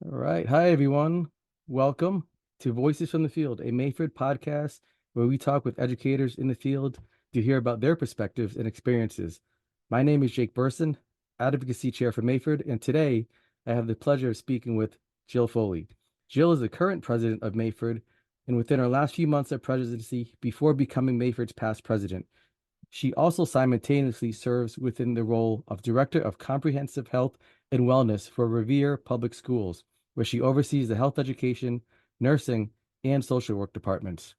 All right. Hi, everyone. Welcome to Voices from the Field, a Mayford podcast where we talk with educators in the field to hear about their perspectives and experiences. My name is Jake Burson, Advocacy Chair for Mayford, and today I have the pleasure of speaking with Jill Foley. Jill is the current president of Mayford, and within her last few months of presidency, before becoming Mayford's past president, she also simultaneously serves within the role of Director of Comprehensive Health and Wellness for Revere Public Schools, where she oversees the health education, nursing, and social work departments.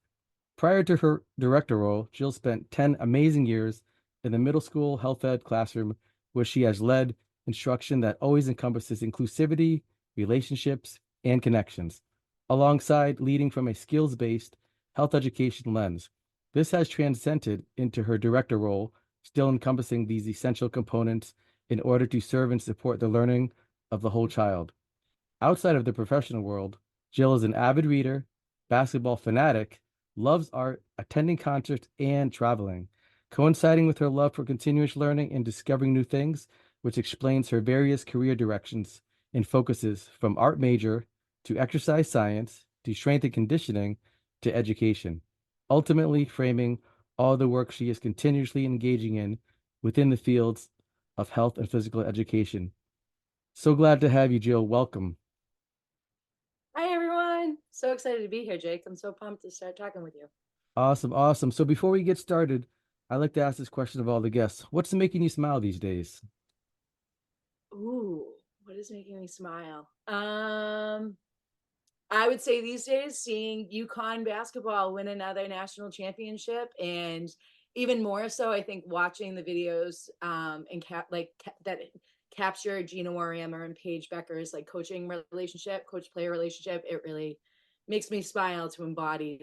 Prior to her director role, Jill spent 10 amazing years in the middle school health ed classroom, where she has led instruction that always encompasses inclusivity, relationships, and connections, alongside leading from a skills based health education lens. This has transcended into her director role, still encompassing these essential components in order to serve and support the learning of the whole child. Outside of the professional world, Jill is an avid reader, basketball fanatic, loves art, attending concerts, and traveling, coinciding with her love for continuous learning and discovering new things, which explains her various career directions and focuses from art major to exercise science to strength and conditioning to education, ultimately framing all the work she is continuously engaging in within the fields of health and physical education. So glad to have you, Jill. Welcome. Hi, everyone. So excited to be here, Jake. I'm so pumped to start talking with you. Awesome, awesome. So before we get started, I like to ask this question of all the guests. What's making you smile these days? Ooh, what is making me smile? I would say these days seeing UConn basketball win another national championship, and even more so, I think watching the videos and that capture Gina Warhammer and Paige Becker's like coaching relationship, coach player relationship. It really makes me smile to embody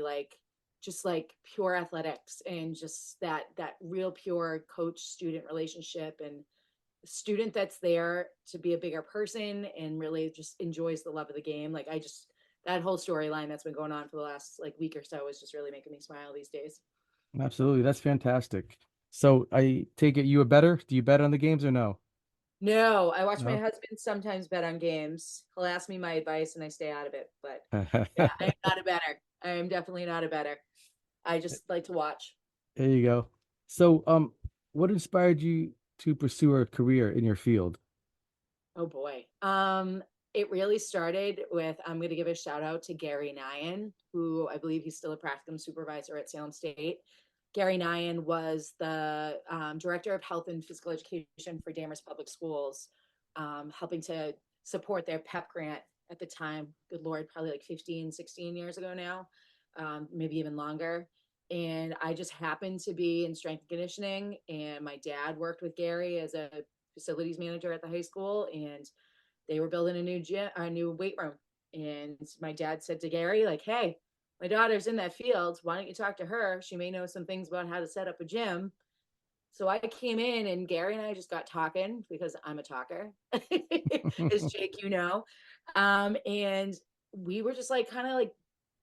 just like pure athletics and just that real pure coach student relationship and student that's there to be a bigger person and really just enjoys the love of the game. Like I just that whole storyline that's been going on for the last like week or so is just really making me smile these days. Absolutely, that's fantastic. So I take it you a better? Do you bet on the games or no? No, I watch my No. husband sometimes bet on games. He'll ask me my advice and I stay out of it. But yeah, I am not a better. I am definitely not a better. I just like to watch. There you go. So, what inspired you to pursue a career in your field? Oh boy. It really started with I'm going to give a shout out to Gary Nyan, who I believe he's still a practicum supervisor at Salem State. Gary Nyan was the director of health and physical education for Danvers Public Schools, helping to support their PEP grant at the time. Good Lord, probably like 15, 16 years ago now, maybe even longer. And I just happened to be in strength and conditioning, and my dad worked with Gary as a facilities manager at the high school, and they were building a new gym, a new weight room. And my dad said to Gary, like, "Hey, my daughter's in that field. Why don't you talk to her? She may know some things about how to set up a gym." So I came in, and Gary and I just got talking because I'm a talker, as Jake, you know. And we were just like kind of like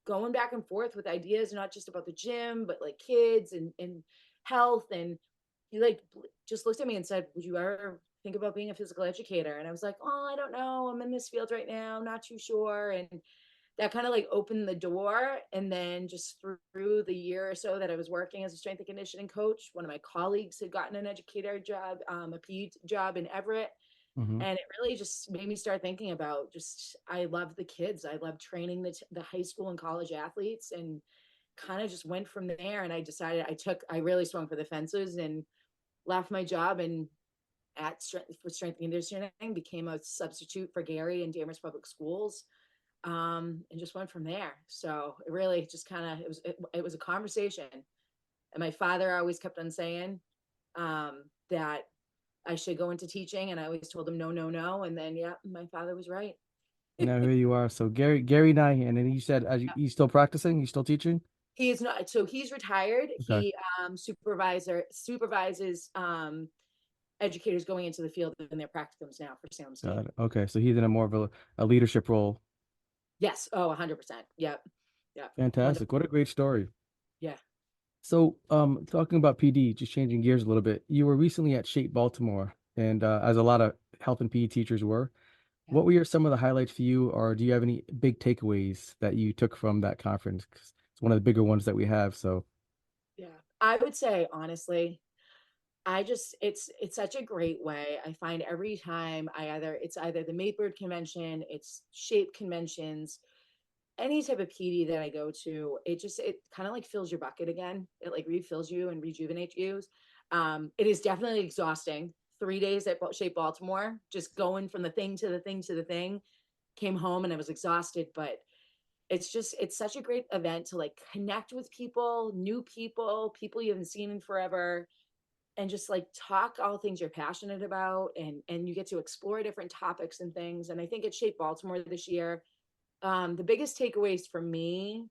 going back and forth with ideas, not just about the gym, but like kids and health. And he like just looked at me and said, "Would you ever think about being a physical educator?" And I was like, "Oh, I don't know. I'm in this field right now. I'm not too sure." And that kind of like opened the door. And then just through the year or so that I was working as a strength and conditioning coach, one of my colleagues had gotten an educator job, a PE job in Everett. Hmm. And it really just made me start thinking about just I love the kids. I love training the high school and college athletes, and kind of just went from there. And I decided I really swung for the fences and left my job and for strength and conditioning, became a substitute for Gary in Danvers Public Schools, and just went from there. So it really just kind of it was a conversation, and my father always kept on saying that I should go into teaching, and I always told him no, no, no, and then yeah, my father was right. Now here you are. So Gary Nyhan, and you said he's still practicing, he's still teaching? He is not. So he's retired. Okay, He supervises educators going into the field in their practicums now for Salem State. got it. Okay, so he's in a more of a leadership role. Yes. Oh, 100%. Yep. Yep. Fantastic. Wonderful. What a great story. Yeah. So, talking about PD, just changing gears a little bit. You were recently at Shape Baltimore, and as a lot of health and PE teachers were. Yeah. What were some of the highlights for you, or do you have any big takeaways that you took from that conference? 'Cause it's one of the bigger ones that we have. So, Yeah. I would say honestly, it's such a great way. I find every time it's either the MAPERD convention, it's shape conventions, any type of PD that I go to, it kind of like fills your bucket again. It like refills you and rejuvenates you. It is definitely exhausting. 3 days at Shape Baltimore, just going from the thing to the thing to the thing. Came home and I was exhausted, but it's such a great event to like connect with people, new people you haven't seen in forever, and just like talk all things you're passionate about, and you get to explore different topics and things. And I think at Shape Baltimore this year, the biggest takeaways for me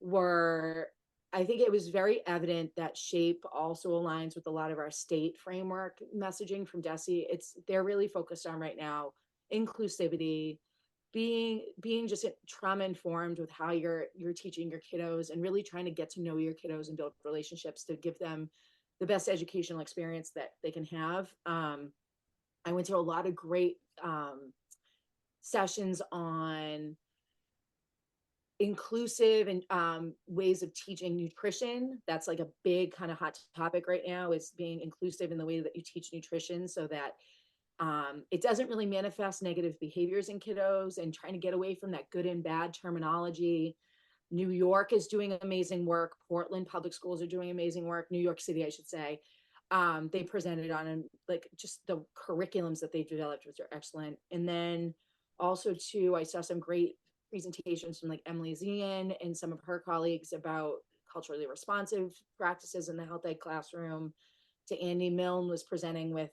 were, I think it was very evident that Shape also aligns with a lot of our state framework messaging from DESE. They're really focused on right now inclusivity, being just trauma informed with how you're teaching your kiddos, and really trying to get to know your kiddos and build relationships to give them the best educational experience that they can have. I went to a lot of great sessions on inclusive and ways of teaching nutrition. That's like a big kind of hot topic right now, is being inclusive in the way that you teach nutrition, so that it doesn't really manifest negative behaviors in kiddos, and trying to get away from that good and bad terminology. New York is doing amazing work. Portland Public Schools are doing amazing work. New York City, I should say. They presented on like just the curriculums that they've developed, which are excellent. And then also too, I saw some great presentations from like Emily Zian and some of her colleagues about culturally responsive practices in the health ed classroom. To Andy Milne was presenting with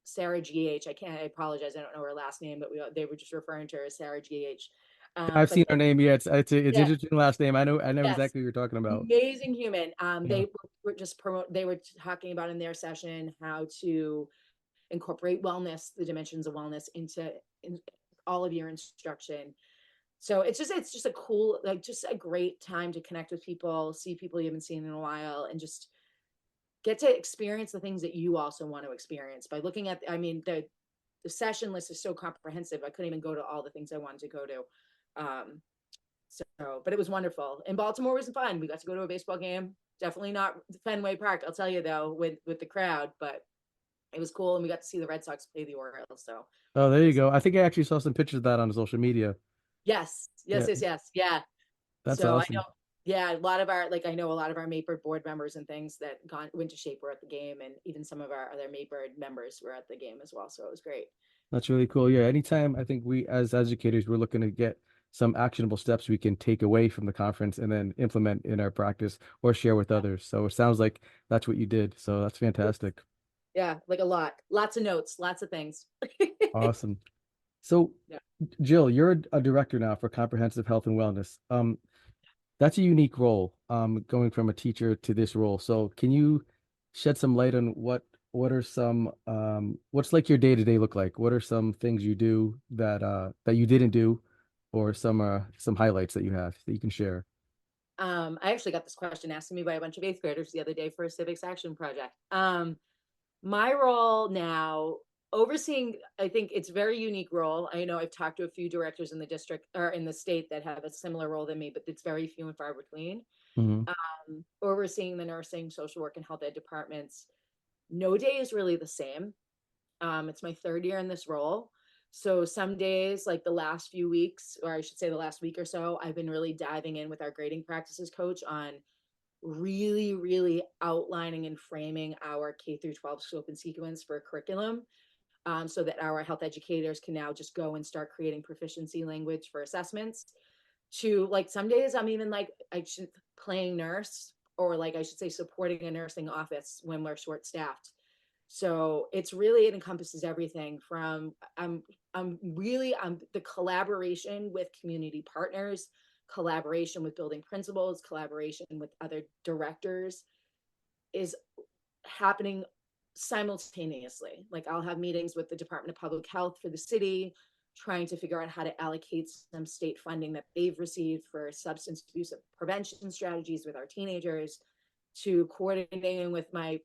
Sarah GH. I apologize, I don't know her last name, but they were just referring to her as Sarah GH. I've But seen her name. Yeah, it's yeah, interesting last name. I know yes, exactly what you're talking about. amazing human. Yeah. They were just they were talking about in their session how to incorporate wellness, the dimensions of wellness, into in all of your instruction. So it's just a cool, like just a great time to connect with people, see people you haven't seen in a while, and just get to experience the things that you also want to experience by looking at. I mean, the session list is so comprehensive. I couldn't even go to all the things I wanted to go to. Um, but it was wonderful. And Baltimore was fun. We got to go to a baseball game. Definitely not Fenway Park, I'll tell you though, with the crowd, but it was cool, and we got to see the Red Sox play the Orioles. So Oh, there it you was go. I think I actually saw some pictures of that on social media. yes, yes, Yeah, yes, yes, yeah. that's So I know, awesome. yeah, a lot of our like I know a lot of our MAPERD board members and things that went to Shape were at the game, and even some of our other MAPERD members were at the game as well. So it was great. That's really cool. Yeah, anytime I think we as educators we're looking to get some actionable steps we can take away from the conference and then implement in our practice or share with Yeah. others. So it sounds like that's what you did. So that's fantastic. Yeah, like a lot, lots of notes, lots of things. Awesome. So Yeah. Jill, you're a director now for comprehensive health and wellness. That's a unique role, going from a teacher to this role. So can you shed some light on what are some what's like your day-to-day look like? What are some things you do that you didn't do, or some highlights that you have that you can share? I actually got this question asked to me by a bunch of eighth graders the other day for a civics action project. My role now, overseeing, I think it's a very unique role. I know I've talked to a few directors in the district or in the state that have a similar role than me, but it's very few and far between. Hmm. Overseeing the nursing, social work, and health ed departments. No day is really the same. It's my third year in this role. So some days, like the last few weeks, or I should say the last week or so, I've been really diving in with our grading practices coach on really, really outlining and framing our K through 12 scope and sequence for a curriculum, so that our health educators can now just go and start creating proficiency language for assessments. To like some days I'm even like I should playing nurse, or like I should say supporting a nursing office when we're short staffed. So it encompasses everything from I'm the collaboration with community partners, collaboration with building principals, collaboration with other directors is happening simultaneously. Like I'll have meetings with the Department of Public Health for the city, trying to figure out how to allocate some state funding that they've received for substance abuse prevention strategies with our teenagers, to coordinating with my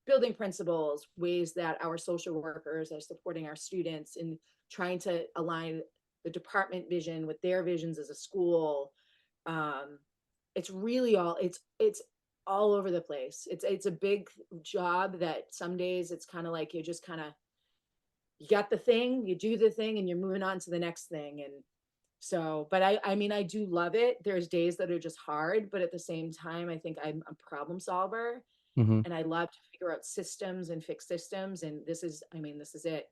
building principles, ways that our social workers are supporting our students in trying to align the department vision with their visions as a school. Um, it's really it's all over the place. It's a big job that some days it's kind of like you just kind of you got the thing, you do the thing, and you're moving on to the next thing. And so, but I mean, I do love it. There's days that are just hard, but at the same time, I think I'm a problem solver Hmm. and I love to figure out systems and fix systems. And this is, I mean, this is it.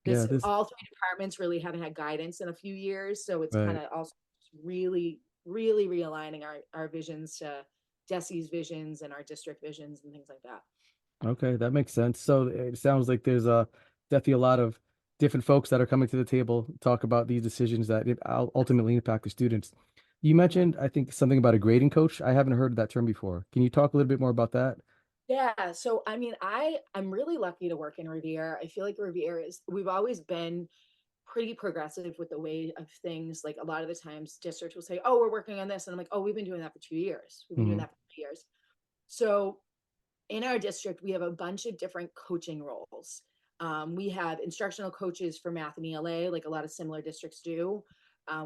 Yeah, This this all three departments really haven't had guidance in a few years, so it's kind right. of also really, really realigning our visions to Desi's visions and our district visions and things like that. Okay, that makes sense. So it sounds like there's definitely a lot of different folks that are coming to the table, talk about these decisions that ultimately impact the students. You Yeah. mentioned, I think, something about a grading coach. I haven't heard that term before. Can you talk a little bit more about that? Yeah, so I mean, I'm really lucky to work in Revere. I feel like Revere is we've always been pretty progressive with the way of things. Like a lot of the times districts will say, "Oh, we're working on this." And I'm like, "Oh, we've been doing that for 2 years. We've been doing Hmm. that for 2 years." So in our district, we have a bunch of different coaching roles. We have instructional coaches for math and ELA, like a lot of similar districts do.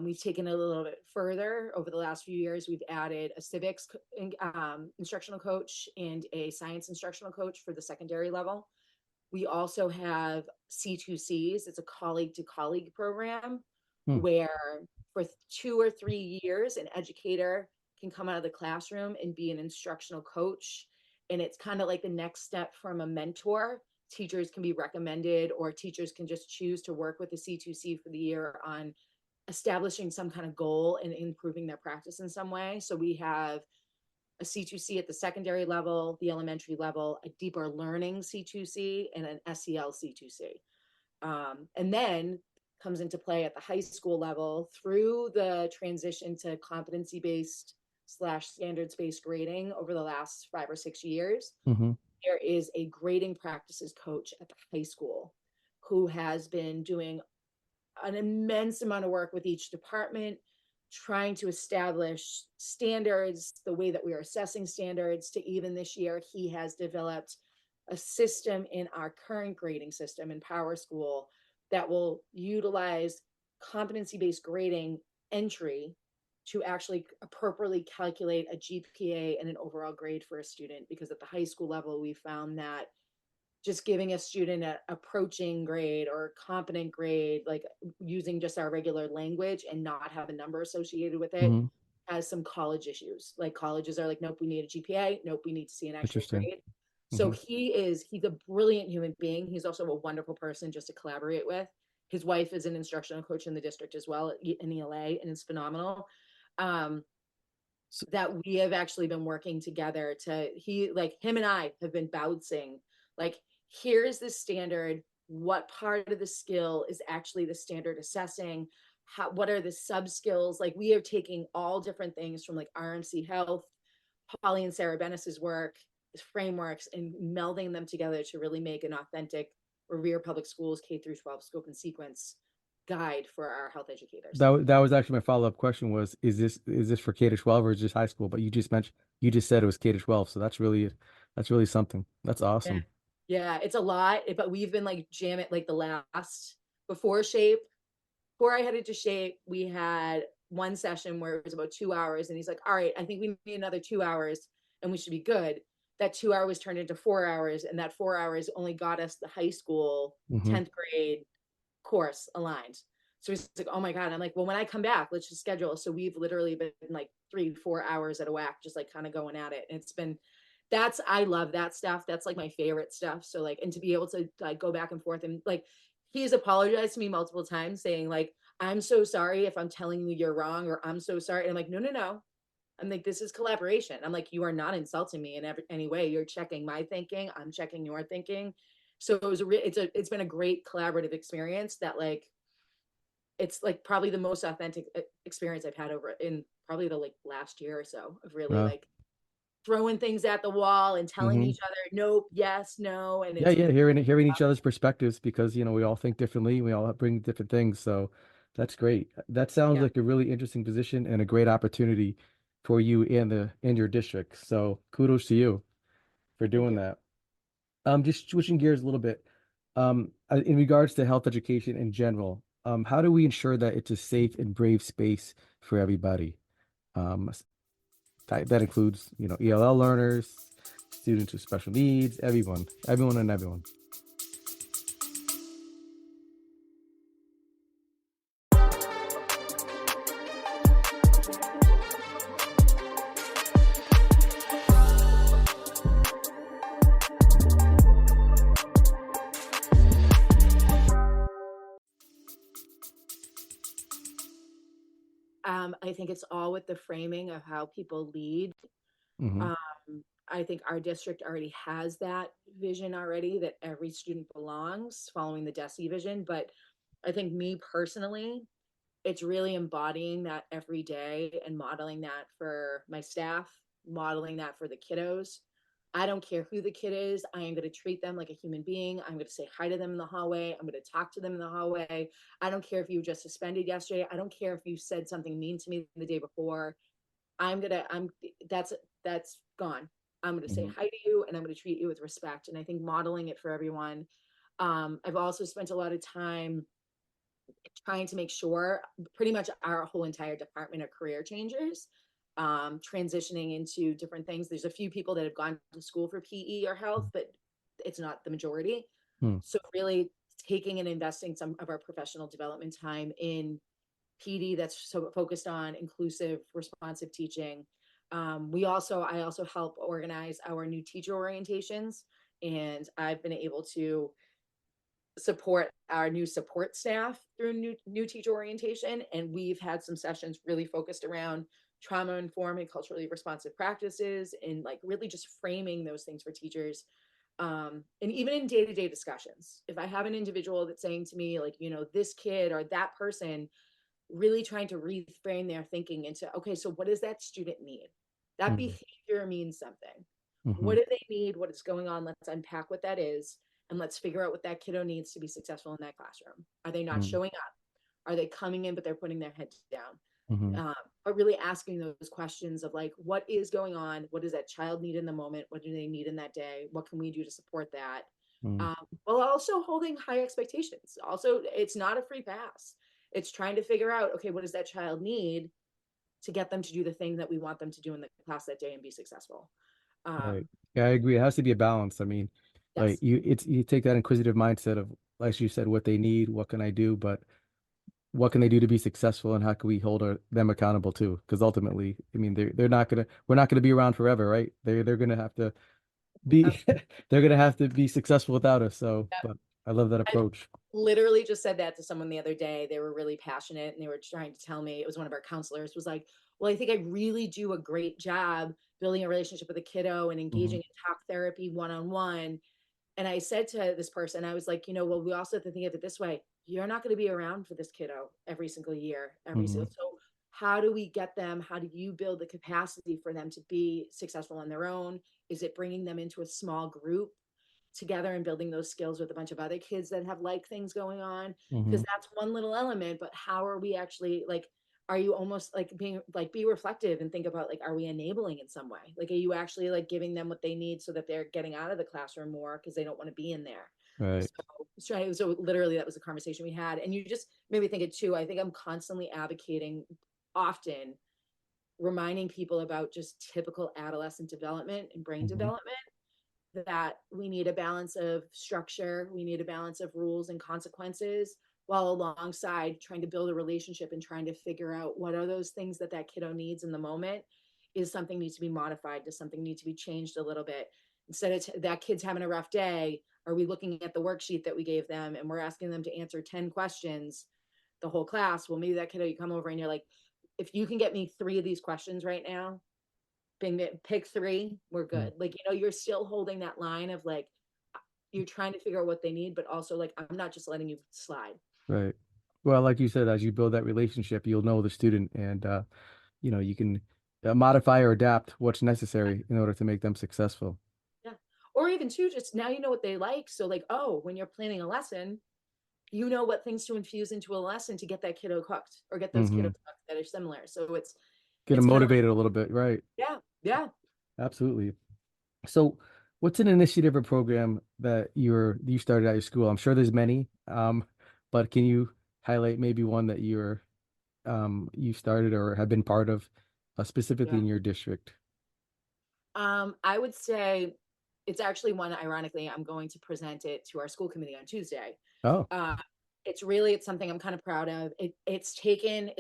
We've taken it a little bit further over the last few years. We've added a civics instructional coach and a science instructional coach for the secondary level. We also have C2Cs. It's a colleague to colleague program Hmm. where for 2 or 3 years, an educator can come out of the classroom and be an instructional coach. And it's kind of like the next step from a mentor. Teachers can be recommended, or teachers can just choose to work with the C2C for the year on establishing some kind of goal and improving their practice in some way. So we have a C2C at the secondary level, the elementary level, a deeper learning C2C, and an SEL C2C. And then comes into play at the high school level through the transition to competency based slash standards based grading over the last 5 or 6 years. Hmm. There is a grading practices coach at the high school who has been doing an immense amount of work with each department, trying to establish standards, the way that we are assessing standards. To even this year, he has developed a system in our current grading system in Power School that will utilize competency based grading entry to actually appropriately calculate a GPA and an overall grade for a student. Because at the high school level, we found that just giving a student an approaching grade or competent grade, like using just our regular language and not have a number associated with it, Hmm. has some college issues. Like colleges are like, nope, we need a GPA. Nope, we need to see an actual Interesting. grade. So Hmm. he's a brilliant human being. He's also a wonderful person just to collaborate with. His wife is an instructional coach in the district as well in ELA, and it's phenomenal. Um, So, that we have actually been working together to he like him and I have been bouncing like here's the standard, what part of the skill is actually the standard assessing, how what are the sub skills, like we are taking all different things from like RMC Health, Polly and Sarah Bennis's work, frameworks, and melding them together to really make an authentic Revere Public Schools K through 12 scope and sequence guide for our health educators. that was actually my follow-up question was, is this for K to 12 or is this high school? But you just said it was K to 12, so that's really something. That's Yeah. awesome. Yeah, it's a lot, but we've been like jamming like the last before shape. Before I headed to shape, we had one session where it was about 2 hours, and he's like, "All right, I think we need another 2 hours, and we should be good." That 2 hours turned into 4 hours, and that 4 hours only got us the high school Hmm. 10th grade course aligned. So he's like, "Oh my god!" I'm like, "Well, when I come back, let's just schedule." So we've literally been like 3 4 hours at a whack, just like kind of going at it. And it's been that's I love that stuff. That's like my favorite stuff. So like, and to be able to like go back and forth and like he's apologized to me multiple times saying like, "I'm so sorry if I'm telling you you're wrong," or "I'm so sorry." And I'm like, "No, no, no." I'm like, "This is collaboration." I'm like, "You are not insulting me in any way. You're checking my thinking. I'm checking your thinking." So it's been a great collaborative experience that like it's like probably the most authentic experience I've had over in probably the like last year or so of really Uh, like throwing things at the wall and telling hmm. each other nope, yes, no, and Yeah, it's yeah, hearing each other's perspectives because we all think differently, we all bring different things. So that's great. That sounds yeah, like a really interesting position and a great opportunity for you and your district. So kudos to you for thank doing you. that. Just switching gears a little bit. In regards to health education in general, how do we ensure that it's a safe and brave space for everybody? S- that includes, ELL learners, students with special needs, everyone and everyone. I think it's all with the framing of how people lead. Hmm. Um, I think our district already has that vision already, that every student belongs, following the DESE vision. But I think, me personally, it's really embodying that every day and modeling that for my staff, modeling that for the kiddos. I don't care who the kid is. I am going to treat them like a human being. I'm going to say hi to them in the hallway. I'm going to talk to them in the hallway. I don't care if you were just suspended yesterday. I don't care if you said something mean to me the day before. I'm that's gone. I'm going to say Hmm. hi to you, and I'm going to treat you with respect. And I think modeling it for everyone. I've also spent a lot of time trying to make sure pretty much our whole entire department of career changers, transitioning into different things. There's a few people that have gone to school for PE or health, but it's not the majority. Hmm. So really taking and investing some of our professional development time in PD that's so focused on inclusive, responsive teaching. I also help organize our new teacher orientations, and I've been able to support our new support staff through new teacher orientation. And we've had some sessions really focused around trauma informed and culturally responsive practices, and like really just framing those things for teachers. And even in day-to-day discussions, if I have an individual that's saying to me, like, this kid or that person, really trying to reframe their thinking into, okay, so what does that student need? That Hmm. behavior means something. Hmm. What do they need? What is going on? Let's unpack what that is, and let's figure out what that kiddo needs to be successful in that classroom. Are they not Hmm. showing up? Are they coming in but they're putting their heads down? Hmm. But really asking those questions of, like, what is going on? What does that child need in the moment? What do they need in that day? What can we do to support that? Hmm. While also holding high expectations. Also, it's not a free pass. It's trying to figure out, okay, what does that child need to get them to do the thing that we want them to do in the class that day and be successful. Right. Um, Yeah, I agree. It has to be a balance. I mean, like yes. you take that inquisitive mindset of, like you said, what they need, what can I do, but what can they do to be successful, and how can we hold them accountable too? Because ultimately, I mean, we're not gonna be around forever, right? They're gonna have to Um, be they're gonna have to be successful without us. So, but I love that I approach. literally just said that to someone the other day. They were really passionate and they were trying to tell me, it was one of our counselors, was like, well, I think I really do a great job building a relationship with a kiddo and Hmm. engaging in talk therapy one-on-one. And I said to this person, I was like, well, we also have to think of it this way. You're not going to be around for this kiddo every single year, every Hmm. single. So how do we get them? How do you build the capacity for them to be successful on their own? Is it bringing them into a small group together and building those skills with a bunch of other kids that have like things going on? Hmm. Because that's one little element, but how are we actually, like, are you almost like being like, be reflective and think about, like, are we enabling in some way? Like, are you actually like giving them what they need so that they're getting out of the classroom more because they don't want to be in there? Right. So literally that was the conversation we had. And you just made me think it too. I think I'm constantly advocating, often reminding people about just typical adolescent development and brain Hmm. development, that we need a balance of structure, we need a balance of rules and consequences, while alongside trying to build a relationship and trying to figure out what are those things that that kiddo needs in the moment. Is something needs to be modified? Does something need to be changed a little bit? Instead of that kid's having a rough day, are we looking at the worksheet that we gave them and we're asking them to answer 10 questions, the whole class? Well, maybe that kiddo, you come over and you're like, if you can get me 3 of these questions right now, pick 3, we're good. Like, you're still holding that line of, like, you're trying to figure out what they need, but also, like, I'm not just letting you slide. Right. Well, like you said, as you build that relationship, you'll know the student, and you can modify or adapt what's necessary in order to make them successful. Yeah. Or even too, just now you know what they like. So, like, oh, when you're planning a lesson, you know what things to infuse into a lesson to get that kiddo cooked, or get those kiddos Hmm. cooked that are similar. So Get them it's kind of like, motivated a little bit, right? yeah, yeah. Absolutely. So, What's an initiative or program that you started at your school? I'm sure there's many, but can you highlight maybe one that you started or have been part of, specifically Yeah. in your district? I would say it's actually one, ironically, I'm going to present it to our school committee on Tuesday. Oh, Uh, it's something I'm kind of proud of. It's taken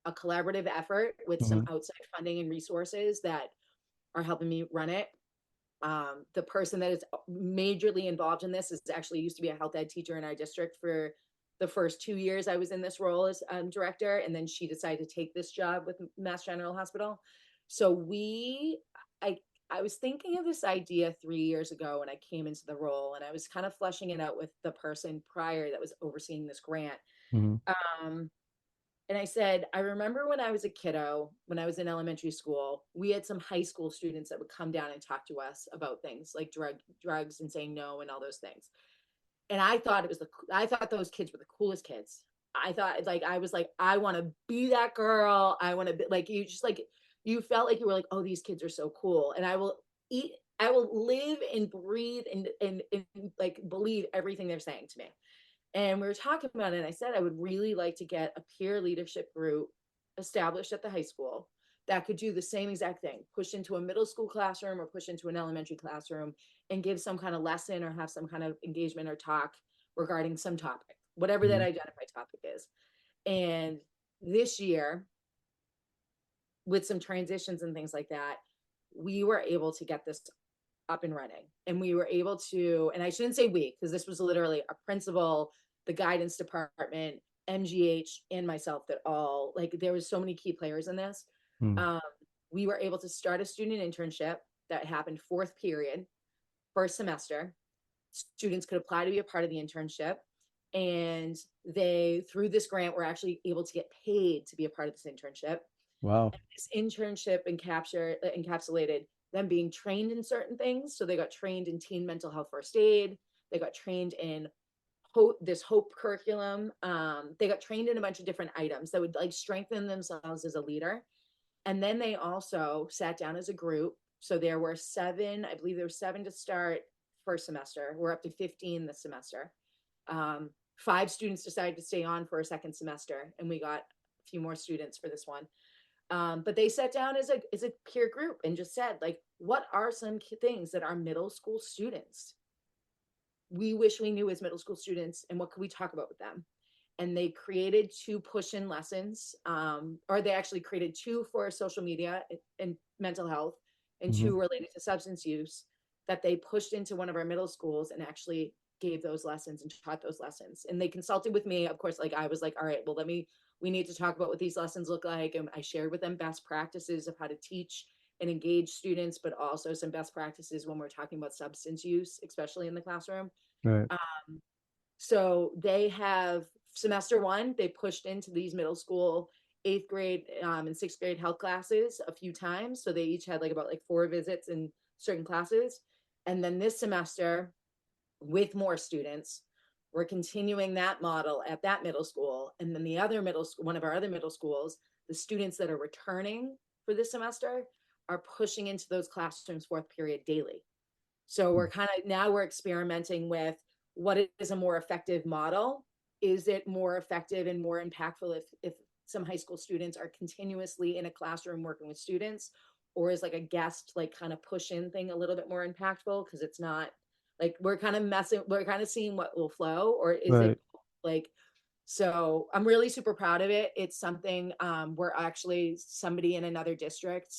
a collaborative effort with some hmm outside funding and resources that are helping me run it. The person that is majorly involved in this is actually used to be a health ed teacher in our district for the first 2 years I was in this role as director, and then she decided to take this job with Mass General Hospital. So I, I was thinking of this idea 3 years ago when I came into the role, and I was kind of fleshing it out with the person prior that was overseeing this grant. hmm Um, and I said, I remember when I was a kiddo, when I was in elementary school, we had some high school students that would come down and talk to us about things like drugs and saying no and all those things. And I thought those kids were the coolest kids. I thought like I was like, I want to be that girl. I want to be like you just like you felt like you were like, oh, these kids are so cool. And eat, I will live and breathe and like believe everything they're saying to me. And we were talking about it, and I said I would really like to get a peer leadership group established at the high school that could do the same exact thing, push into a middle school classroom or push into an elementary classroom and give some kind of lesson or have some kind of engagement or talk regarding some topic, whatever that hmm identified topic is. And this year, with some transitions and things like that, we were able to get this up and running. And we were able to, and I shouldn't say we, because this was literally a principal, the guidance department, MGH, and myself that all, like, there was so many key players in this. Um, we were able to start a student internship that happened fourth period, first semester. Students could apply to be a part of the internship. And they, through this grant, were actually able to get paid to be a part of this internship. Wow. This internship encapsulated them being trained in certain things. So they got trained in teen mental health first aid. They got trained in this hope curriculum. They got trained in a bunch of different items that would like strengthen themselves as a leader. And then they also sat down as a group. So there were seven, I believe there were seven to start first semester. We're up to 15 this semester. 5 students decided to stay on for a second semester, and we got a few more students for this one. But they sat down as a peer group and just said, like, what are some things that our middle school students we wish we knew as middle school students, and what could we talk about with them? And they created 2 push-in lessons, or they actually created 2 for social media and mental health, and hmm 2 related to substance use that they pushed into one of our middle schools and actually gave those lessons and taught those lessons. And they consulted with me, of course. Like I was like, all right, well, we need to talk about what these lessons look like. And I shared with them best practices of how to teach and engage students, but also some best practices when we're talking about substance use, especially in the classroom. Right. So they have semester one, they pushed into these middle school, eighth grade and sixth grade health classes a few times. So they each had like about like 4 visits in certain classes. And then this semester, with more students, we're continuing that model at that middle school. And then the other middle school, one of our other middle schools, the students that are returning for this semester are pushing into those classrooms fourth period daily. So we're experimenting with what is a more effective model. Is it more effective and more impactful if some high school students are continuously in a classroom working with students, or is like a guest like kind of push in thing a little bit more impactful because it's not like we're kind of seeing what will flow, or is it Right. like, so I'm really super proud of it. It's something we're actually somebody in another district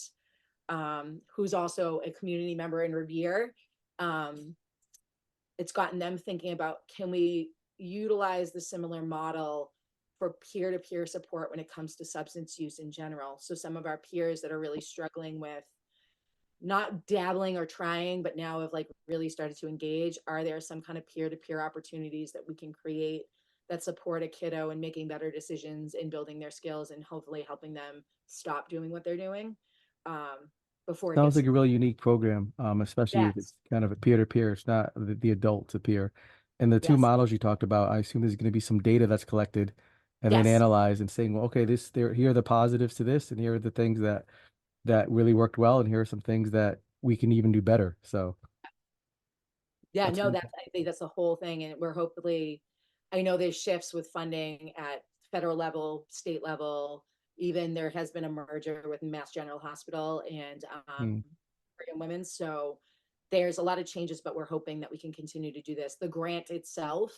who's also a community member in Revere. Um, it's gotten them thinking about, can we utilize the similar model for peer-to-peer support when it comes to substance use in general? So some of our peers that are really struggling with not dabbling or trying, but now have like really started to engage, are there some kind of peer-to-peer opportunities that we can create that support a kiddo in making better decisions and building their skills and hopefully helping them stop doing what they're doing um, before it Sounds gets like to a really unique program, especially if it's yes, kind of a peer-to-peer. It's not the adult to peer. And the two yes, models you talked about, I assume there's going to be some data that's collected and then yes. analyzed and saying, well, okay, here are the positives to this, and here are the things that really worked well, and here are some things that we can even do better. So, Yeah, That's no, great. I think that's the whole thing. And we're hopefully, I know there's shifts with funding at federal level, state level. Even there has been a merger with Mass General Hospital and Mm. Brigham Women's. So there's a lot of changes, but we're hoping that we can continue to do this. The grant itself,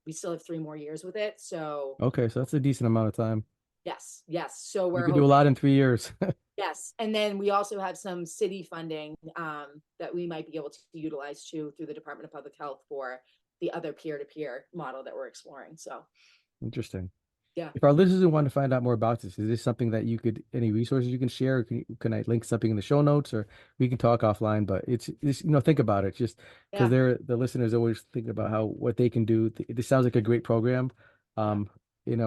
we still have 3 more years with it. So Okay, so that's a decent amount of time. yes, yes. So You we're could do a hoping, lot in 3 years. yes. And then we also have some city funding that we might be able to utilize too through the Department of Public Health for the other peer-to-peer model that we're exploring. So Interesting. yeah. If our listeners want to find out more about this, is this something that you could, any resources you can share? Or can I link something in the show notes, or we can talk offline? But it's think about it, just because Yeah. the listeners always think about how what they can do. This sounds like a great program. Yeah. Um,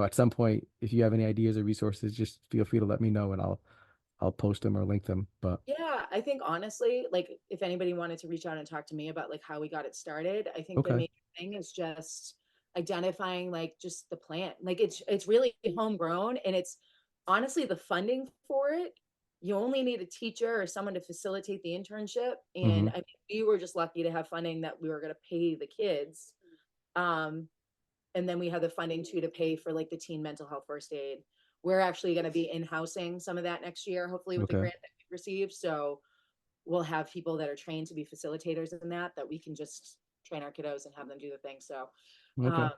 at some point, if you have any ideas or resources, just feel free to let me know, and I'll post them or link them. But Yeah, I think honestly, like if anybody wanted to reach out and talk to me about like how we got it started, I think the okay. main thing is just identifying like just the plan. Like it's really homegrown and it's honestly the funding for it. You only need a teacher or someone to facilitate the internship. And Hmm. I mean, we were just lucky to have funding that we were going to pay the kids. Um, and then we have the funding too to pay for like the teen mental health first aid. We're actually going to be in-housing some of that next year, hopefully with the Okay. grant that we've received. So we'll have people that are trained to be facilitators in that we can just train our kiddos and have them do the thing. So Okay. um,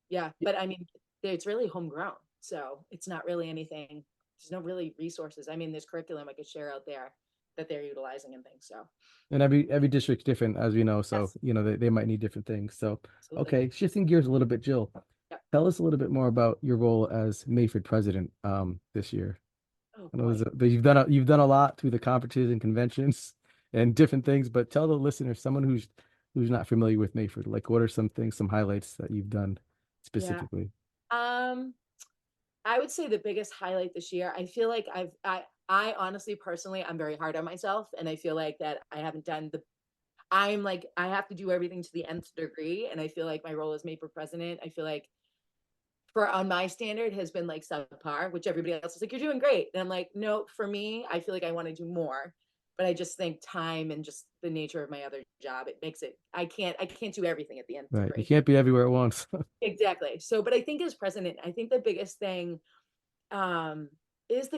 yeah, but I mean, it's really homegrown. So it's not really anything. There's no really resources. I mean, there's curriculum I could share out there that they're utilizing and things. So And every district's different, as we know. So, yes, they might need different things. So, absolutely. okay, shifting gears a little bit, Jill, Yeah. tell us a little bit more about your role as Mayford president this year. Oh I know boy. you've done a lot through the conferences and conventions and different things, but tell the listener, someone who's not familiar with Mayford, like what are some things, some highlights that you've done Yeah. specifically? Um, I would say the biggest highlight this year, I feel like I honestly personally I'm very hard on myself and I feel like that I haven't done the I'm like I have to do everything to the nth degree and I feel like my role as Maper president, I feel like for on my standard has been like subpar, which everybody else is like, you're doing great. And I'm like, no, for me, I feel like I want to do more. But I just think time and just the nature of my other job, it makes it I can't do everything at the nth Right. You degree. can't be everywhere at once. Exactly. So, but I think as president, I think the biggest thing is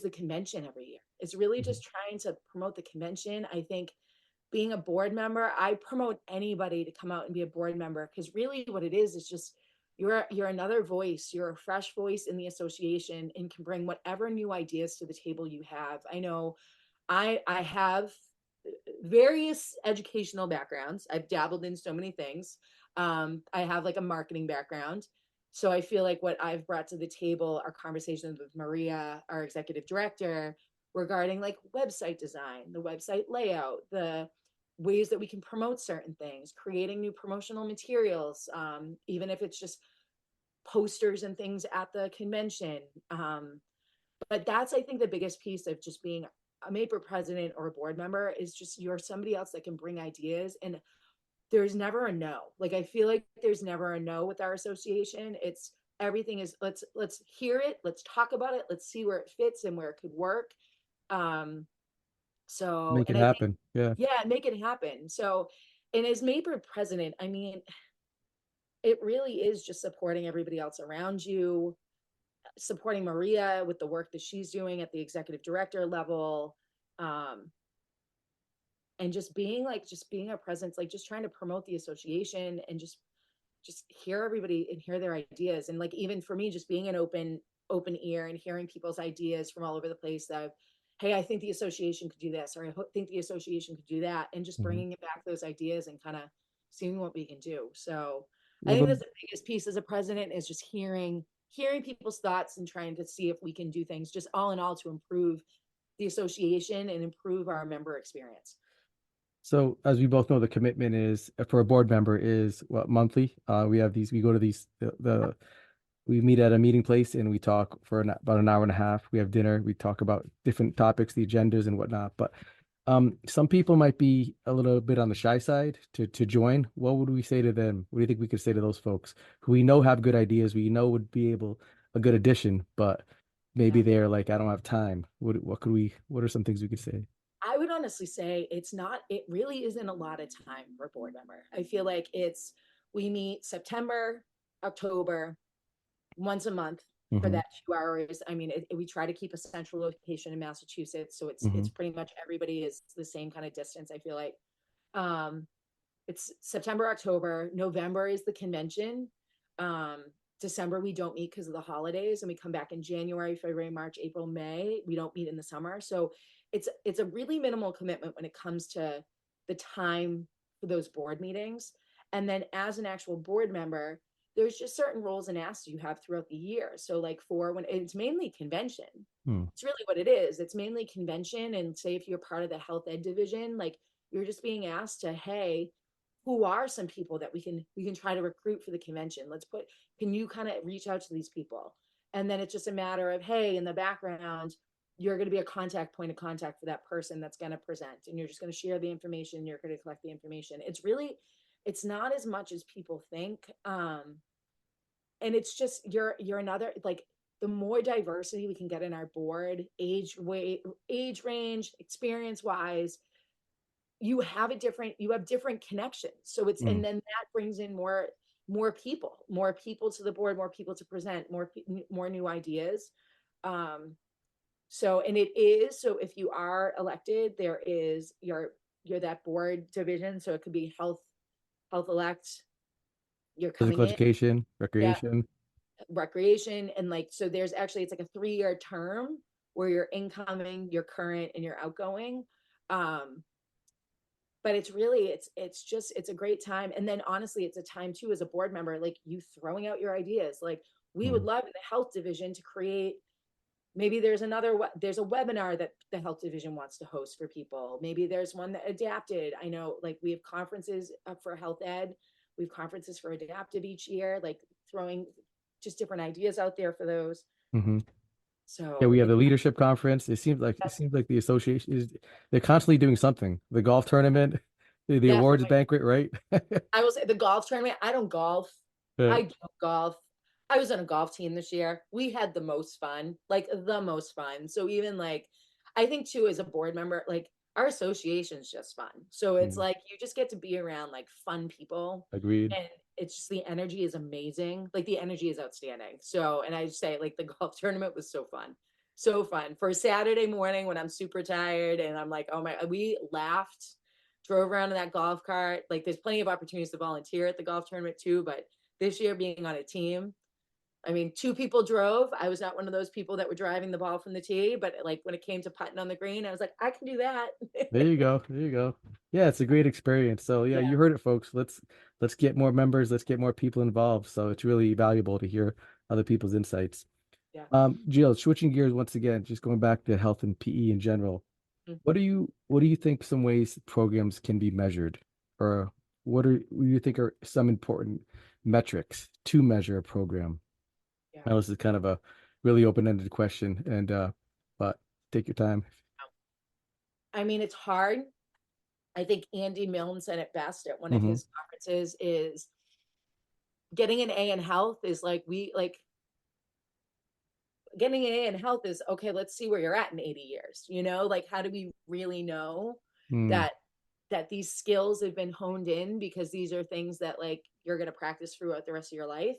the convention every year. It's really Mhm. just trying to promote the convention. I think being a board member, I promote anybody to come out and be a board member because really what it is just you're another voice. You're a fresh voice in the association and can bring whatever new ideas to the table you have. I know I have various educational backgrounds. I've dabbled in so many things. I have like a marketing background. So I feel like what I've brought to the table are conversations with Maria, our executive director, regarding like website design, the website layout, the ways that we can promote certain things, creating new promotional materials, even if it's just posters and things at the convention. But that's, I think, the biggest piece of just being a MAPER president or a board member is just you're somebody else that can bring ideas and there's never a no. Like I feel like there's never a no with our association. It's everything is let's hear it, let's talk about it, let's see where it fits and where it could work. Um so Make it and I think happen. Yeah. yeah, make it happen. So and as MAPER president, I mean, it really is just supporting everybody else around you, supporting Maria with the work that she's doing at the executive director level. Um, and just being a presence, like just trying to promote the association and just hear everybody and hear their ideas. And like even for me, just being an open ear and hearing people's ideas from all over the place that hey, I think the association could do this, or think the association could do that, and just Mhm. bringing it back those ideas and kind of seeing what we can do. So I Well, think that's the biggest piece as a president is just hearing people's thoughts and trying to see if we can do things just all in all to improve the association and improve our member experience. so as we both know, the commitment is for a board member is what monthly. We go to we meet at a meeting place and we talk for about an hour and a half. We have dinner. We talk about different topics, the agendas and whatnot. But some people might be a little bit on the shy side to join. What would we say to them? What do you think we could say to those folks who we know have good ideas, we know would be able a good addition, but maybe Yeah. they're like, I don't have time. What are some things we could say? I would honestly say it really isn't a lot of time for a board member. I feel like we meet September, October, once a month for Hmm. that 2 hours. I mean, we try to keep a central location in Massachusetts, so Hmm. it's pretty much everybody is the same kind of distance. I feel like um, it's September, October, November is the convention. Um, December we don't meet because of the holidays, and we come back in January, February, March, April, May. We don't meet in the summer, so it's a really minimal commitment when it comes to the time for those board meetings. And then as an actual board member, there's just certain roles and asks you have throughout the year. So like for when it's mainly convention, Hmm. it's really what it is. It's mainly convention. And say if you're part of the health ed division, like you're just being asked to, hey, who are some people that we can try to recruit for the convention? Can you kind of reach out to these people? And then it's just a matter of, hey, in the background, you're going to be a point of contact for that person that's going to present, and you're just going to share the information. You're going to collect the information. It's not as much as people think. And it's just you're another, like, the more diversity we can get in our board, age range, experience wise, you have different connections. So Hmm. and then that brings in more people to the board, more people to present, more new ideas. um and it is, so if you are elected, there is you're that board division, so it could be health elect, you're coming Physical in. education, Yeah, recreation. recreation, and like, so there's actually, it's like a 3-year term where you're incoming, you're current, and you're outgoing. um but it's really, it's a great time. And then honestly, it's a time too, as a board member, like, you throwing out your ideas. Like, we would Hmm. love in the health division to create, maybe there's a webinar that the health division wants to host for people. Maybe there's one that adapted. I know, like, we have conferences for health ed, we have conferences for adaptive each year, like throwing just different ideas out there for those. Hmm. Yeah, So we have it's the leadership conference. It seems like the association is they're constantly doing something. The golf tournament, the awards definitely, banquet, right? I will say, the golf tournament. I don't golf. Uh, I don't golf. I was on a golf team this year. We had the most fun, like the most fun. So even like, I think too, as a board member, like, our association's just fun. So it's hmm, like you just get to be around like fun people, agreed. and it's just, the energy is amazing. Like, the energy is outstanding. So, and I just say, like, the golf tournament was so fun. So fun for a Saturday morning when I'm super tired and I'm like, oh my, we laughed, drove around in that golf cart. Like, there's plenty of opportunities to volunteer at the golf tournament too, but this year being on a team, I mean, 2 people drove. I was not one of those people that were driving the ball from the tee, but like when it came to putting on the green, I was like, I can do that. There you go. There you go. Yeah, it's a great experience. So yeah, Yeah, you heard it, folks. Let's get more members. Let's get more people involved. So it's really valuable to hear other people's insights. yeah. Jill, switching gears once again, just going back to health and PE in general. Mm. What do you think some ways programs can be measured, or what do you think are some important metrics to measure a program? Yeah. I know this is kind of a really open-ended question, and but take your time. I mean, it's hard. I think Andy Milne said it best at one of Hmm. his conferences, is getting an A in health is like getting an A in health is okay, let's see where you're at in 80 years. Like, how do we really know Mm, that these skills have been honed in, because these are things that, like, you're going to practice throughout the rest of your life.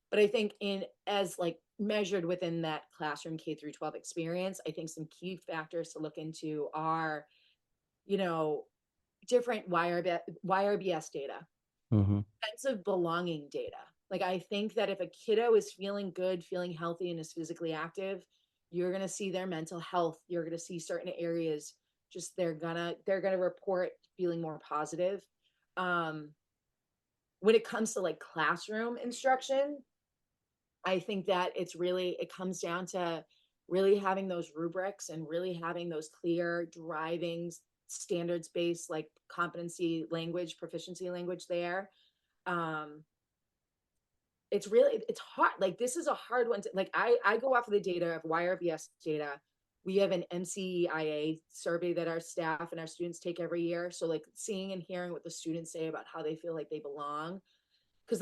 But I think, in as like measured within that classroom K through 12 experience, I think some key factors to look into are, you know, different YRBS data, hmm. sense of belonging data. Like, I think that if a kiddo is feeling good, feeling healthy, and is physically active, you're gonna see their mental health. You're gonna see certain areas, just they're gonna report feeling more positive. Um, when it comes to like classroom instruction, I think that it comes down to really having those rubrics and really having those clear driving standards based, like, competency language, proficiency language there. Um, it's hard. Like, this is a hard one to, like, I go off of the data of YRBS data. We have an MCEIA survey that our staff and our students take every year. So, like, seeing and hearing what the students say about how they feel like they belong. Because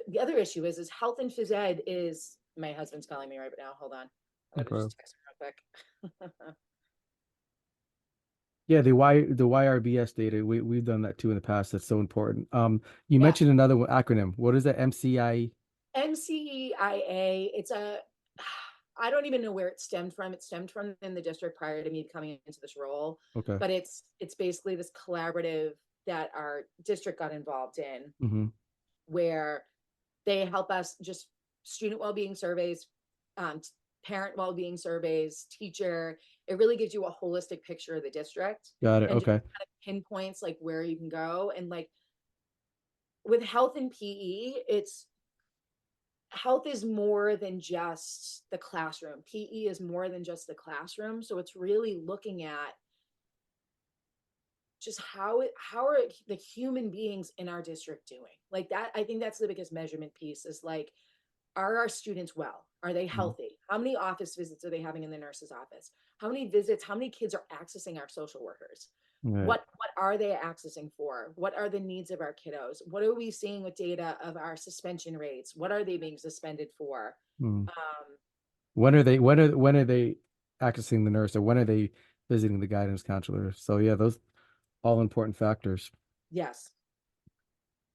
the other issue is health and phys ed is, my husband's calling me right now. Hold on. I'm No gonna problem. just text him real quick. Yeah, the YRBS data, we've done that too in the past. That's so important. You Yeah. mentioned another acronym. What is that? MCI? NCEIA, I don't even know where it stemmed from. It stemmed from in the district prior to me coming into this role, Okay. but it's basically this collaborative that our district got involved in, Hmm. where they help us just student well-being surveys, um, parent well-being surveys, teacher. It really gives you a holistic picture of the district Got it. and just Okay. kind of pinpoints like where you can go. And like with health and PE, it's health is more than just the classroom. PE is more than just the classroom. So it's really looking at just how are the human beings in our district doing? Like that, I think that's the biggest measurement piece is like, are our students well? Are they Mhm. healthy? How many office visits are they having in the nurse's office? How many visits, how many kids are accessing our social workers? Right. What are they accessing for? What are the needs of our kiddos? What are we seeing with data of our suspension rates? What are they being suspended for? Mm. Um, When are they accessing the nurse, or when are they visiting the guidance counselor? So yeah, those all important factors. yes.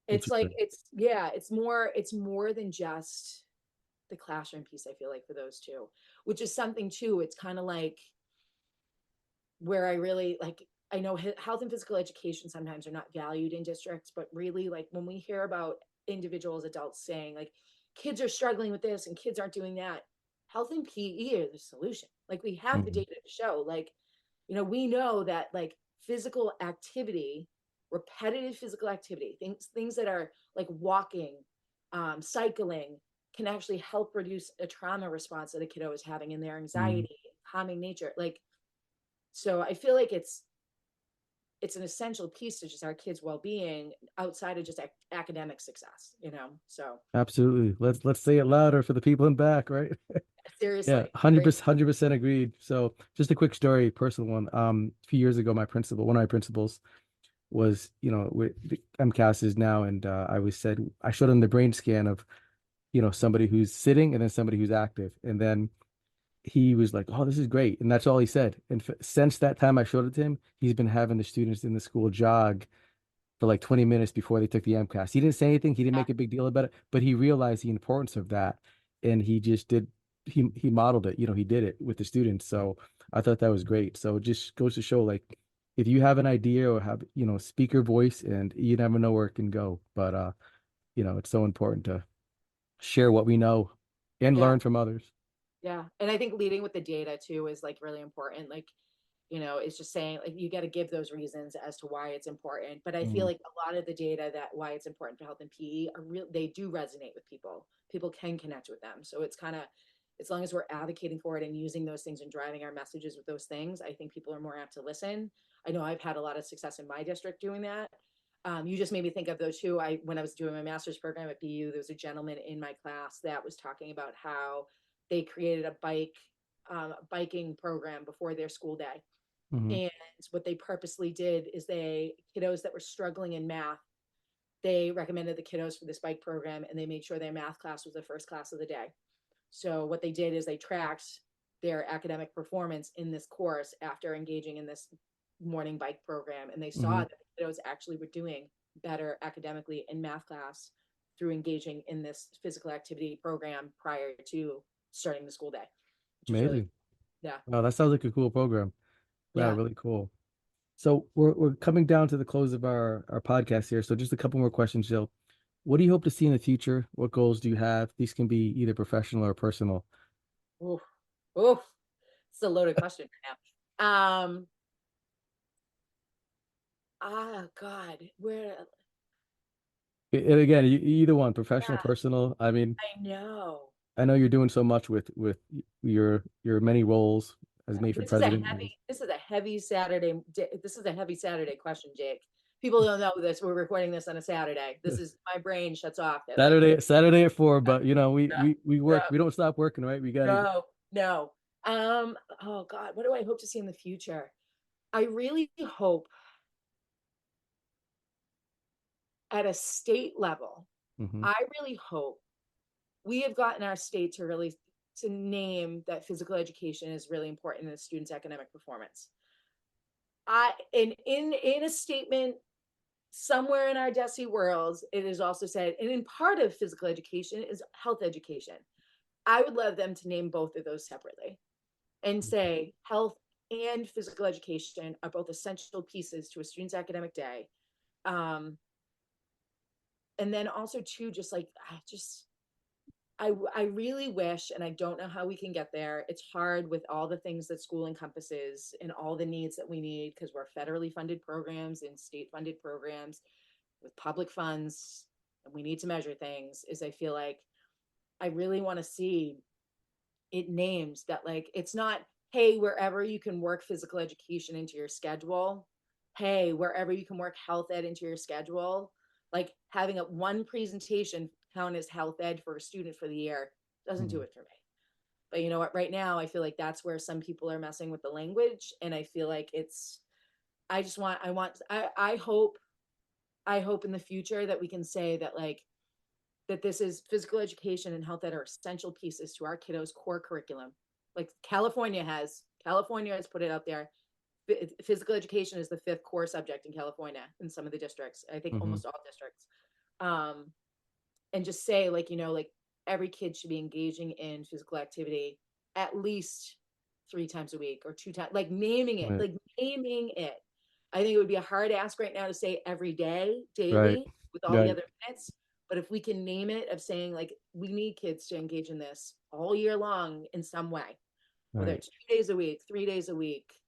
It's like Interesting. it's more than just the classroom piece, I feel like, for those two, which is something too. It's kind of like where I really like, I know health and physical education sometimes are not valued in districts, but really like when we hear about individuals, adults saying like kids are struggling with this and kids aren't doing that, health and PE are the solution. Like we have the Mhm. data to show, like, we know that like physical activity, repetitive physical activity, things that are like walking, cycling, can actually help reduce a trauma response that a kiddo is having in their Mhm. anxiety, calming nature. Like, so I feel like it's an essential piece to just our kids' well-being outside of just academic success. So Absolutely. Let's say it louder for the people in back, right? Yeah, seriously, 100% agreed. So just a quick story, personal one. A few years ago, one of my principals was, with the MCAS is now, and I showed him the brain scan of, somebody who's sitting and then somebody who's active, and then he was like, "Oh, this is great," and that's all he said. And since that time I showed it to him, he's been having the students in the school jog for like 20 minutes before they took the MCAS. He didn't say anything. He didn't yeah, make a big deal about it, but he realized the importance of that, and he just did. He modeled it. He did it with the students. So I thought that was great. So it just goes to show, like, if you have an idea or have, speaker voice, and you never know where it can go. But it's so important to share what we know and yeah, learn from others. yeah. And I think leading with the data too is like really important. Like, it's just saying like you got to give those reasons as to why it's important. But I feel Mm, like a lot of the data that why it's important for health and PE are real, they do resonate with people. People can connect with them. So it's kind of, as long as we're advocating for it and using those things and driving our messages with those things, I think people are more apt to listen. I know I've had a lot of success in my district doing that. You just made me think of those two. When I was doing my master's program at BU, there was a gentleman in my class that was talking about how they created a biking program before their school day. mhm. And what they purposely did is kiddos that were struggling in math, they recommended the kiddos for this bike program and they made sure their math class was the first class of the day. So what they did is they tracked their academic performance in this course after engaging in this morning bike program. And they saw Mhm. that the kiddos actually were doing better academically in math class through engaging in this physical activity program prior to starting the school day, which is really, Amazing. yeah. Wow, that sounds like a cool program. Wow, Yeah. really cool. So we're coming down to the close of our podcast here. So just a couple more questions, Jill. What do you hope to see in the future? What goals do you have? These can be either professional or personal. Oof. Oof. It's a loaded question right now. God, where, And again, either one, professional, yeah, personal. I mean, I know. I know you're doing so much with your many roles as Mayford president. This is a heavy Saturday. This is a heavy Saturday question, Jake. People don't know this. We're recording this on a Saturday. This is my brain shuts off at like Saturday at 4, but we no, work. We don't stop working, right? We got to. no, no. Oh God, what do I hope to see in the future? I really hope at a state level, Hmm. I really hope we have gotten our state to really to name that physical education is really important in a student's academic performance. In a statement somewhere in our DESE worlds, it is also said, and in part of physical education is health education. I would love them to name both of those separately and say health and physical education are both essential pieces to a student's academic day. Um, and then also too, just like I really wish, and I don't know how we can get there. It's hard with all the things that school encompasses and all the needs that we need because we're federally funded programs and state funded programs with public funds, and we need to measure things. Is I feel like I really want to see it names that, like, it's not, hey, wherever you can work physical education into your schedule, hey, wherever you can work health ed into your schedule, like having a one presentation count as health ed for a student for the year doesn't do Mhm. it for me. But you know what, right now I feel like that's where some people are messing with the language, and I feel like it's, I just want, I hope in the future that we can say that, like, that this is physical education and health ed are essential pieces to our kiddos' core curriculum. Like California has put it out there. Physical education is the fifth core subject in California in some of the districts. I think Mhm. almost all districts. Um, and just say, like, you know, like every kid should be engaging in physical activity at least 3 times a week or 2 times, Right. like naming it. I think it would be a hard ask right now to say every day, Right. daily, with all the Right. other minutes. But if we can name it, of saying like we need kids to engage in this all year long in some way, whether Right. it's 2 days a week, 3 days a week,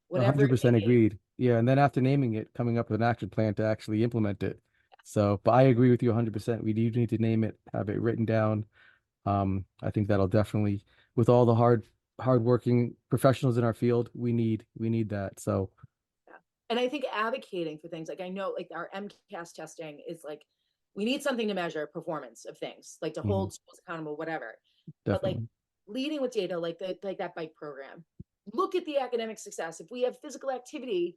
whatever it may 100% be. agreed. Yeah, and then after naming it, coming up with an action plan to actually implement it. So, but I agree with you 100%. We do need to name it, have it written down. I think that'll definitely, with all the hardworking professionals in our field, we need that. So, Yeah. And I think advocating for things, like I know like our MCAS testing is like, we need something to measure performance of things, like to mhm, hold schools accountable, whatever. But like definitely. leading with data, like that bike program. Look at the academic success. If we have physical activity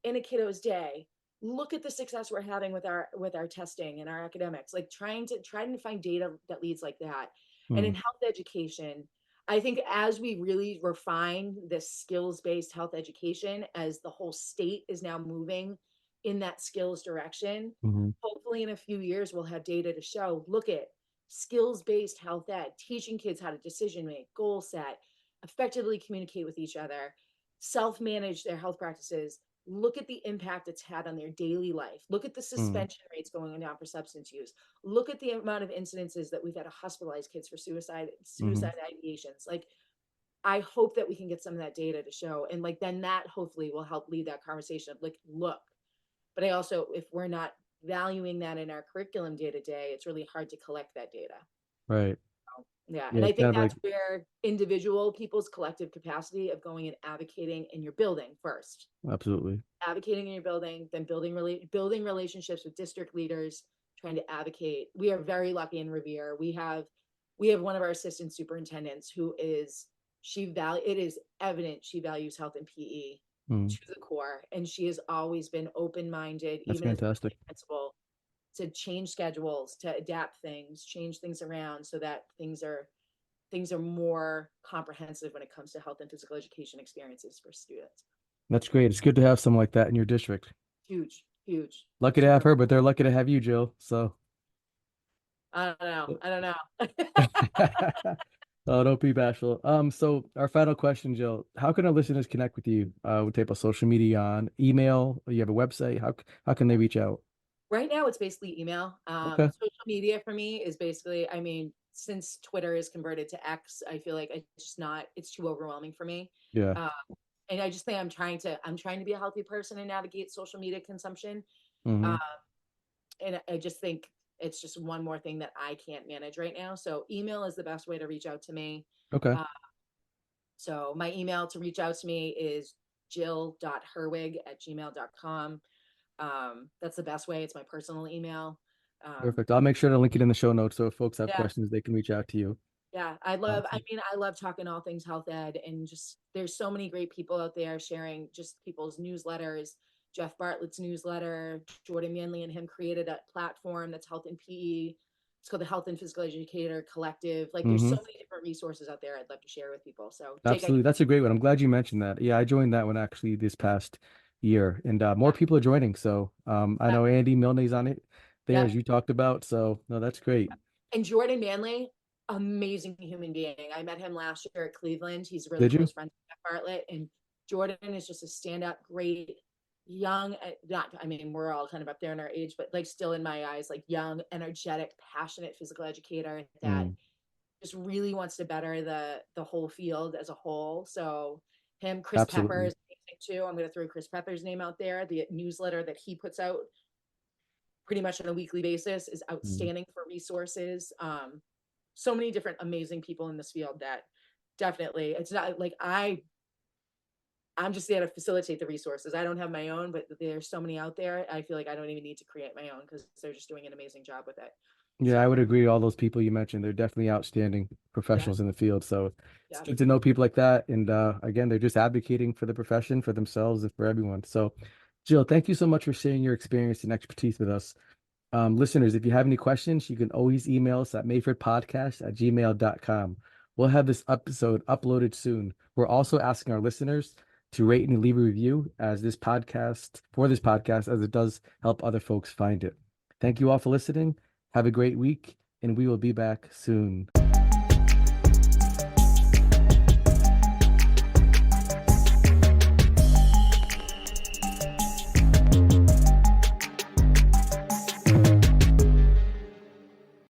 in a kiddo's day, look at the success we're having with our testing and our academics. Like trying to find data that leads like that. And in Mm, health education, I think as we really refine this skills based health education, as the whole state is now moving in that skills direction, mhm, hopefully in a few years we'll have data to show, look at skills based health ed, teaching kids how to decision make, goal set, effectively communicate with each other, self manage their health practices. Look at the impact it's had on their daily life. Look at the mm, suspension rates going down for substance use. Look at the amount of incidences that we've had to hospitalize kids for mhm. suicide ideations. Like, I hope that we can get some of that data to show, and like then that hopefully will help lead that conversation of like, look. But I also, if we're not valuing that in our curriculum day to day, it's really hard to collect that data. Right. Yeah, Yeah, and I it's kind think of like, that's where individual people's collective capacity of going and advocating in your building first, absolutely. advocating in your building, then building relationships with district leaders, trying to advocate. We are very lucky in Revere. We have one of our assistant superintendents who is, it is evident she values health and PE Mm, to the core, and she has always been open minded, that's even as a fantastic. building principal, to change schedules, to adapt things, change things around so that things are more comprehensive when it comes to health and physical education experiences for students. That's great. It's good to have someone like that in your district. Huge, huge, Lucky to have super. her, but they're lucky to have you, Jill. So, I don't know. I don't know. oh, don't be bashful. So our final question, Jill, how can our listeners connect with you? We type of social media on email, or you have a website. How can they reach out? Right now, it's basically email. Okay. Social media for me is basically, I mean, since Twitter is converted to X, I feel like it's just not, it's too overwhelming for me. Yeah. Um, and I just think I'm trying to be a healthy person and navigate social media consumption. Mm-hmm. Um, and I just think it's just one more thing that I can't manage right now. So email is the best way to reach out to me. Okay. Uh, so my email to reach out to me is jill.herwig@gmail.com. That's the best way. It's my personal email. Um, Perfect. I'll make sure to link it in the show notes so if folks have yeah, questions, they can reach out to you. yeah. Awesome. I love talking all things health ed, and just there's so many great people out there sharing just people's newsletters. Jeff Bartlett's newsletter, Jordan Manley and him created a platform that's Health and PE. It's called the Health and Physical Educator Collective. Like there's so Mm-hmm. many different resources out there I'd love to share with people. So Jake, Absolutely. That's a great one. I'm glad you mentioned that. Yeah, I joined that one actually this past year, and more Yeah. people are joining. So I Yeah. know Andy Milne's on it there, Yeah. as you talked about. So no, that's great. And Jordan Manley, amazing human being. I met him last year at Cleveland. He's a really Did you? close friend with Jeff Bartlett. And Jordan is just a standout, great, young, not, I mean, we're all kind of up there in our age, but like still in my eyes, like young, energetic, passionate physical educator that Mm, just really wants to better the whole field as a whole. So him, Chris Pepper absolutely. is amazing too. I'm going to throw Chris Pepper's name out there. The newsletter that he puts out pretty much on a weekly basis is Mm. outstanding for resources. So many different amazing people in this field that definitely it's not like I'm just there to facilitate the resources. I don't have my own, but there's so many out there. I feel like I don't even need to create my own because they're just doing an amazing job with it. Yeah, I would So agree. All those people you mentioned, they're definitely outstanding yeah, professionals in the field. So it's yeah, good to know people like that. And again, they're just advocating for the profession, for themselves, and for everyone. So, Jill, thank you so much for sharing your experience and expertise with us. Listeners, if you have any questions, you can always email us at mayfordpodcast@gmail.com. We'll have this episode uploaded soon. We're also asking our listeners to rate and leave a review for this podcast, as it does help other folks find it. Thank you all for listening. Have a great week, and we will be back soon.